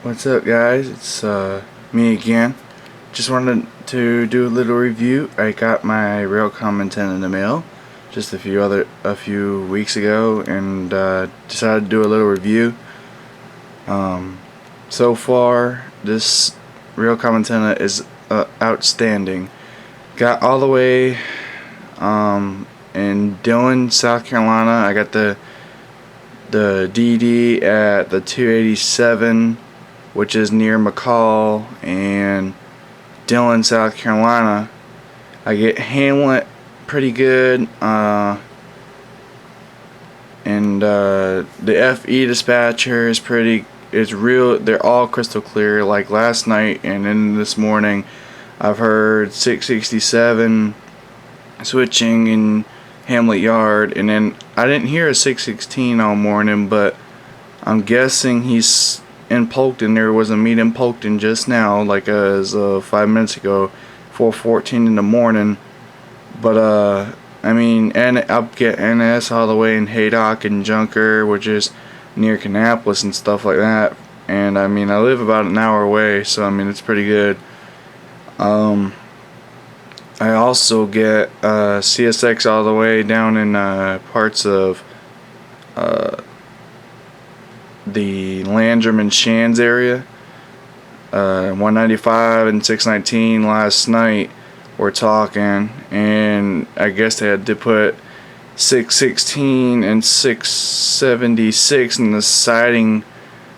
What's up, guys? It's me again. Just wanted to do a little review. I got my Railscan antenna in the mail just a few weeks ago, and decided to do a little review. So far, this Railscan antenna is outstanding. Got all the way in Dillon, South Carolina. I got the DD at the 287, which is near McCall and Dillon, South Carolina. I get Hamlet pretty good, and the FE dispatcher is real. They're all crystal clear. Like last night and then this morning, I've heard 667 switching in Hamlet Yard, and then I didn't hear a 616 all morning, but I'm guessing he's in Polkton. There was a meet in Polkton just now, like as 5 minutes ago, 4:14 in the morning. But I mean, and I'll get NS all the way in Haydock and Junker, which is near Kannapolis and stuff like that. And I mean, I live about an hour away, so I mean, it's pretty good. I also get CSX all the way down in parts of the Landrum and Shands area. 195 and 619 last night were talking, and I guess they had to put 616 and 676 in the siding.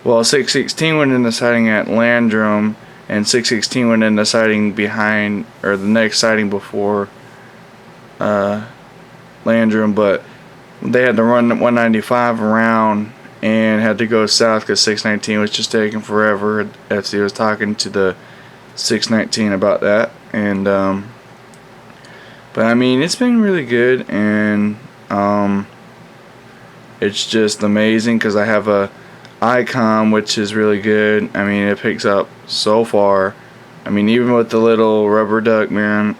Well, 616 went in the siding at Landrum, and 616 went in the siding behind, or the next siding before Landrum, but they had to run 195 around and had to go south because 619 was just taking forever. FC was talking to the 619 about that, and but I mean, it's been really good, and it's just amazing because I have a ICOM, which is really good. I mean, it picks up so far. I mean, even with the little rubber duck, man,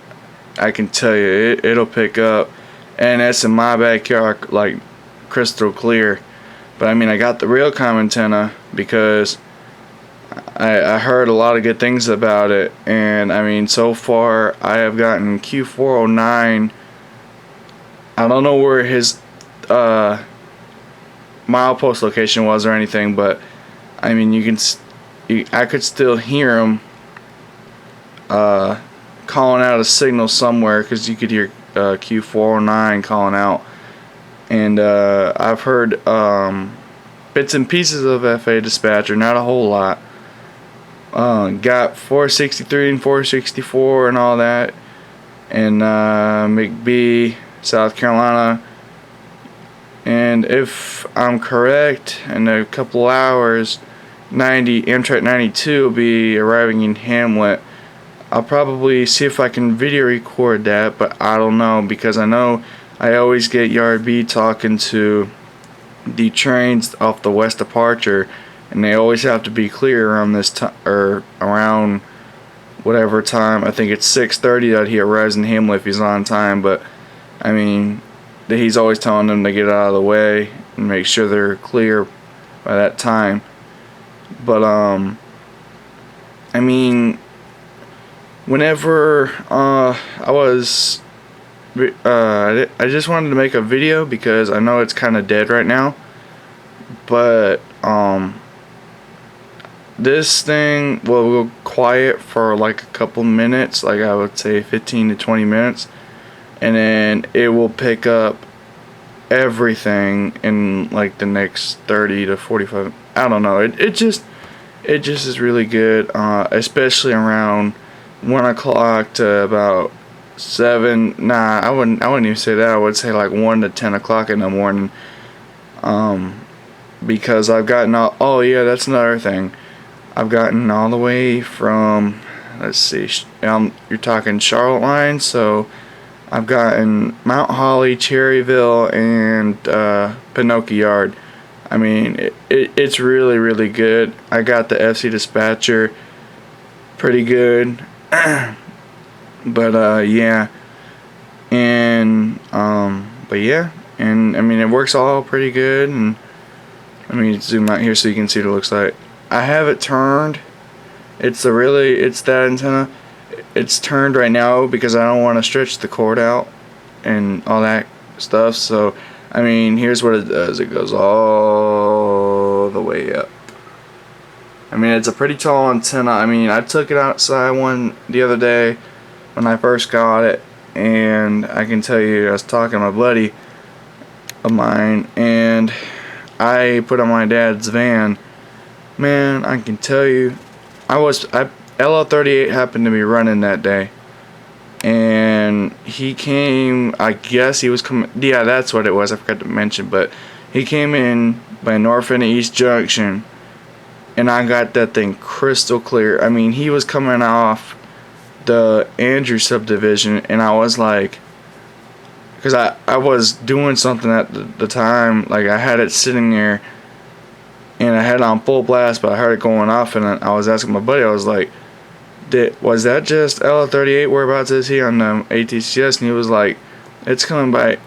I can tell you it'll pick up, and that's in my backyard, like crystal clear. But I mean, I got the Railscan antenna because I heard a lot of good things about it, and I mean, so far I have gotten Q409. I don't know where his milepost location was or anything, but I mean, I could still hear him calling out a signal somewhere, because you could hear Q409 calling out. And I've heard bits and pieces of FA dispatcher, not a whole lot. Got 463 and 464 and all that, and McBee, South Carolina. And if I'm correct, in a couple hours, Amtrak 92 will be arriving in Hamlet. I'll probably see if I can video record that, but I don't know, because I know I always get Yard B talking to the trains off the west departure, and they always have to be clear around this time, or around whatever time. I think it's 6:30 that he arrives in Hamlet if he's on time, but I mean, he's always telling them to get out of the way and make sure they're clear by that time. But I mean, whenever I just wanted to make a video because I know it's kind of dead right now, but this thing will go quiet for like a couple minutes, like I would say 15 to 20 minutes, and then it will pick up everything in like the next 30 to 45. I don't know, it just is really good, especially around 1 o'clock to about 7. Nah, I wouldn't even say that. I would say like 1 to 10 o'clock in the morning, because I've gotten oh yeah, that's another thing. I've gotten all the way from, let's see, you're talking Charlotte line, so I've gotten Mount Holly, Cherryville, and Pinocchio Yard. I mean, it's really, really good. I got the FC dispatcher pretty good. But yeah, and but yeah, and I mean, it works all pretty good. And let me zoom out here so you can see what it looks like. I have it turned. It's that antenna. It's turned right now because I don't want to stretch the cord out and all that stuff. So, I mean, here's what it does. It goes all the way up. I mean, it's a pretty tall antenna. I mean, I took it outside one the other day when I first got it, and I can tell you, I was talking to my buddy of mine, and I put on my dad's van. Man, I can tell you, LL38 happened to be running that day, and he came, I guess he was coming, yeah, that's what it was, I forgot to mention, but he came in by North and East Junction, and I got that thing crystal clear. I mean, he was coming off the Andrew subdivision, and I was like, because I was doing something at the time, like I had it sitting there, and I had it on full blast, but I heard it going off, and I was asking my buddy, I was like, was that just LL38? Whereabouts is he on the ATCS? And he was like, it's coming by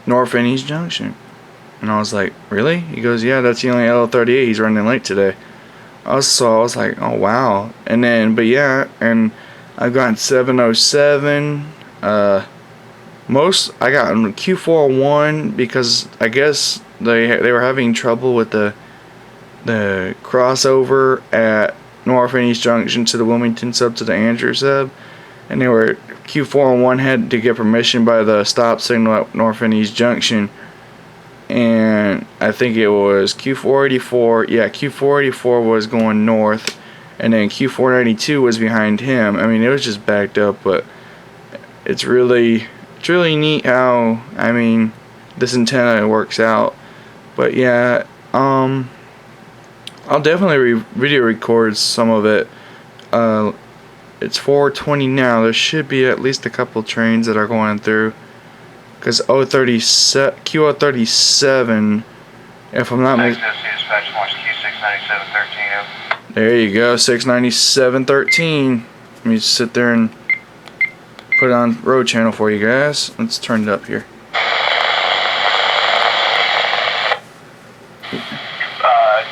North and East Junction. And I was like, really? He goes, yeah, that's the only LL38. He's running late today. I was like, oh wow. And then, but yeah, and I've gotten 707. I got Q401 because I guess they were having trouble with the crossover at North and East Junction to the Wilmington sub to the Andrew sub, and they were Q401 had to get permission by the stop signal at North and East Junction, and I think it was Q484. Yeah, Q484 was going north, and then Q492 was behind him. I mean, it was just backed up, but it's really neat how, I mean, this antenna works out. But yeah, I'll definitely video record some of it. It's 4:20 now. There should be at least a couple trains that are going through. Because Q037, if I'm not mistaken. There you go, 697.13. Let me sit there and put it on road channel for you guys. Let's turn it up here.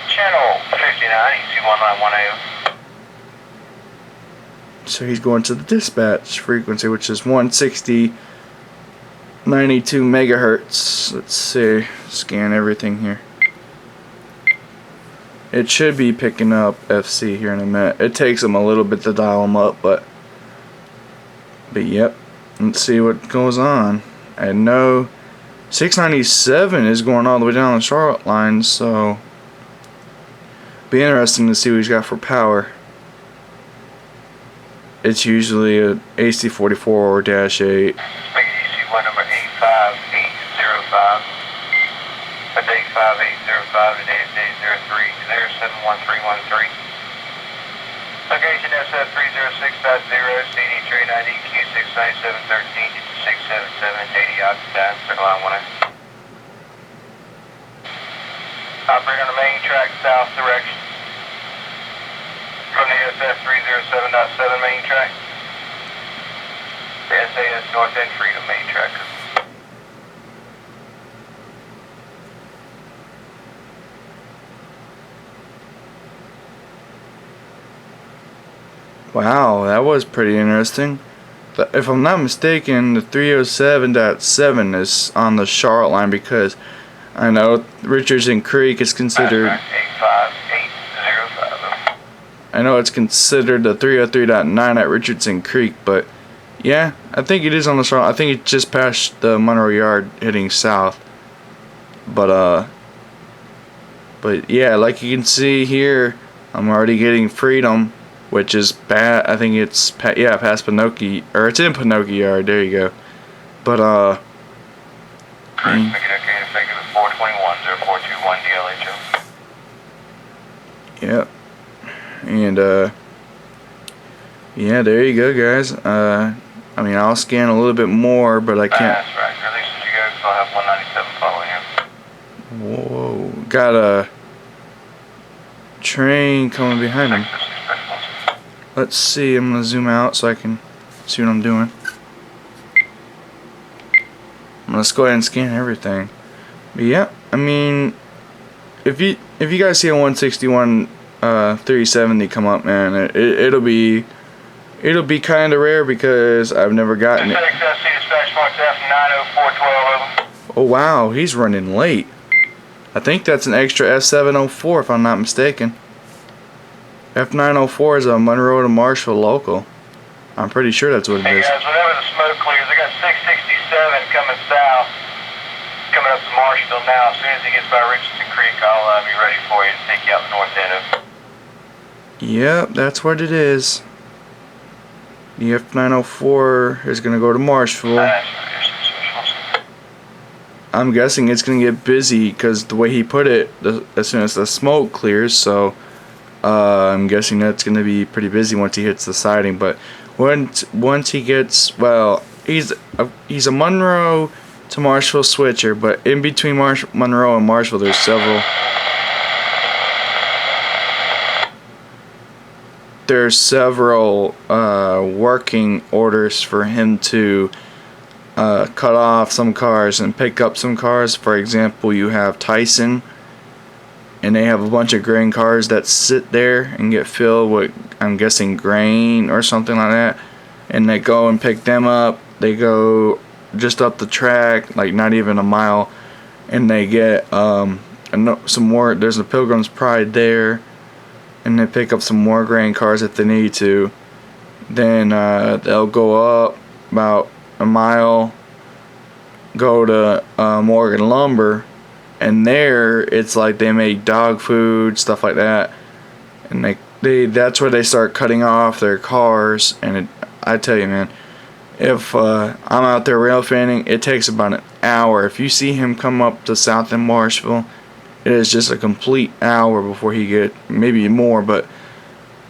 Channel 59, EC191AO. So he's going to the dispatch frequency, which is 160.92 megahertz. Let's see, scan everything here. It should be picking up FC here in a minute. It takes them a little bit to dial them up, but yep. Let's see what goes on. I know 697 is going all the way down the Charlotte line, so be interesting to see what he's got for power. It's usually a AC44 or -8. EC1 number 85805. That's 85805 and 8803. There's 71313. Location SF306.0, CD train ID Q69713, 67780 out time, circle line 1A. Operator on the main track, south direction. From the SF307.7 main track. The SAS North End Freedom main track. Wow, that was pretty interesting. If I'm not mistaken, the 307.7 is on the Charlotte line because I know Richardson Creek is considered. 85805. I know it's considered the 303.9 at Richardson Creek, but yeah, I think it is on the Charlotte. I think it just passed the Monroe Yard heading south. But yeah, like you can see here, I'm already getting Freedom, which is bad. I think it's past Pinocchio, or it's in Pinocchio Yard. There you go. But yep. And yeah, there you go, guys. I mean, I'll scan a little bit more, but I can't. That's right. Release as you go, so I'll have 197 following you. Whoa, got a train coming behind him. Let's see, I'm gonna zoom out so I can see what I'm doing. Let's go ahead and scan everything. But yeah, I mean, if you if you guys see a 161 370 come up, man, it'll be kind of rare because I've never gotten it. Oh wow, he's running late. I think that's an extra F704 if I'm not mistaken. F904 is a Monroe to Marshall local. I'm pretty sure that's what it is. Hey guys, whenever the smoke clears, I got 667 coming south, coming up to Marshville now. As soon as he gets by Richardson Creek, I'll be ready for you to take you out the north end of it. Yep, that's what it is. The F904 is going to go to Marshville. I'm guessing it's going to get busy because the way he put it, as soon as the smoke clears, so I'm guessing that's going to be pretty busy once he hits the siding. But once he gets, well, he's a Monroe to Marshville switcher, but in between Monroe and Marshville, there's several working orders for him to cut off some cars and pick up some cars. For example, you have Tyson, and they have a bunch of grain cars that sit there and get filled with, I'm guessing, grain or something like that, and they go and pick them up. They go just up the track, like not even a mile, and they get some more. There's a Pilgrim's Pride there, and they pick up some more grain cars if they need to. Then they'll go up about a mile, go to Morgan Lumber, and there it's like they make dog food, stuff like that, and that's where they start cutting off their cars. And I tell you, man, if I'm out there rail fanning, it takes about an hour. If you see him come up to South and Marshville, it is just a complete hour before he maybe more, but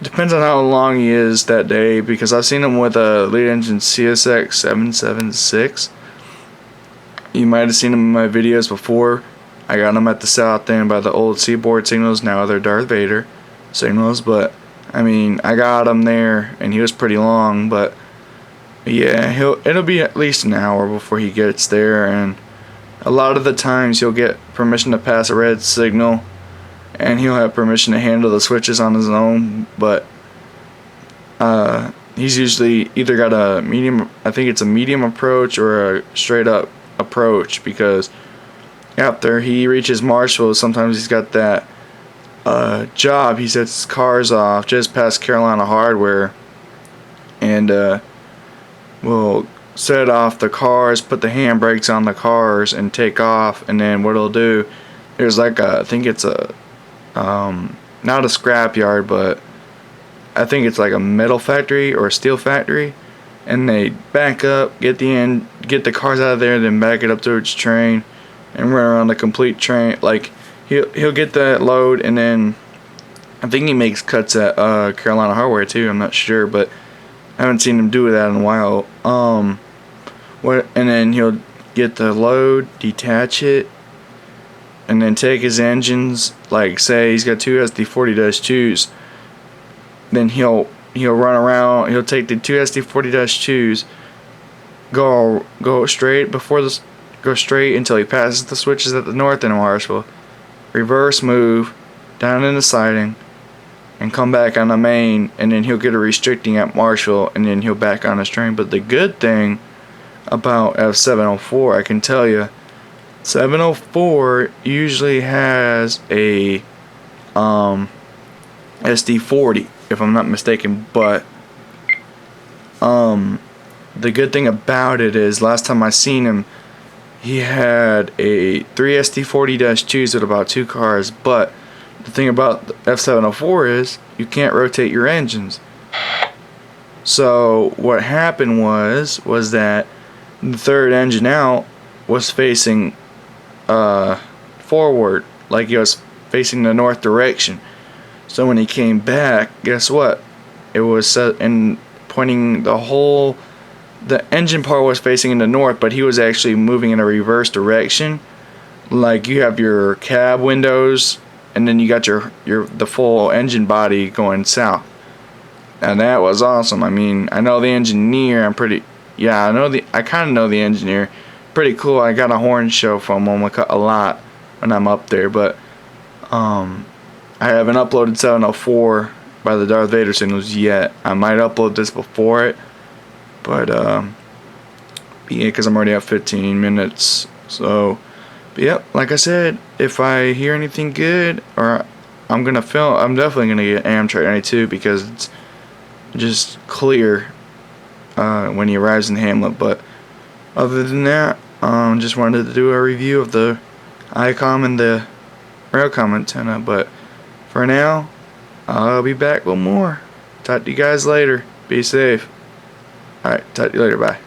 depends on how long he is that day, because I've seen him with a lead engine CSX 776. You might have seen him in my videos before. I got him at the south end by the old Seaboard signals. Now they're Darth Vader signals, but I mean, I got him there and he was pretty long, but yeah, it'll be at least an hour before he gets there. And a lot of the times he'll get permission to pass a red signal, and he'll have permission to handle the switches on his own, but he's usually either got a medium, I think it's a medium approach or a straight up approach, because after he reaches Marshville, sometimes he's got that job. He sets cars off just past Carolina Hardware, and will set off the cars, put the handbrakes on the cars, and take off. And then what he'll do, there's like I think it's a not a scrap yard, but I think it's like a metal factory or a steel factory, and they back up, get the cars out of there, then back it up to its train and run around the complete train. Like he'll get that load, and then I think he makes cuts at Carolina Hardware too. I'm not sure, but I haven't seen him do that in a while. And then he'll get the load, detach it, and then take his engines. Like say he's got two SD40-2s, then he'll run around. He'll take the two SD40-2s, go straight go straight until he passes the switches at the north end of Marshville, reverse move down in the siding, and come back on the main, and then he'll get a restricting at Marshville, and then he'll back on his train. But the good thing about F704, I can tell you, 704 usually has a SD40, if I'm not mistaken. But the good thing about it is, last time I seen him, he had a 3 SD40-2s with about 2 cars. But the thing about the F704 is you can't rotate your engines. So what happened was that the third engine out was facing forward, like he was facing the north direction. So when he came back, guess what? It was set and pointing the engine part was facing in the north, but he was actually moving in a reverse direction. Like you have your cab windows, and then you got the full engine body going south. And that was awesome. I mean, I know the engineer. I kind of know the engineer. Pretty cool. I got a horn show from him a lot when I'm up there. But I haven't uploaded 704 by the Darth Vader signals yet. I might upload this before it, but yeah, because I'm already at 15 minutes. So, but yep, like I said, if I hear anything good, or I'm definitely gonna get Amtrak 92 because it's just clear when he arrives in Hamlet. But other than that, just wanted to do a review of the ICOM and the Railcom antenna. But for now, I'll be back with more. Talk to you guys later. Be safe. Alright, talk to you later. Bye.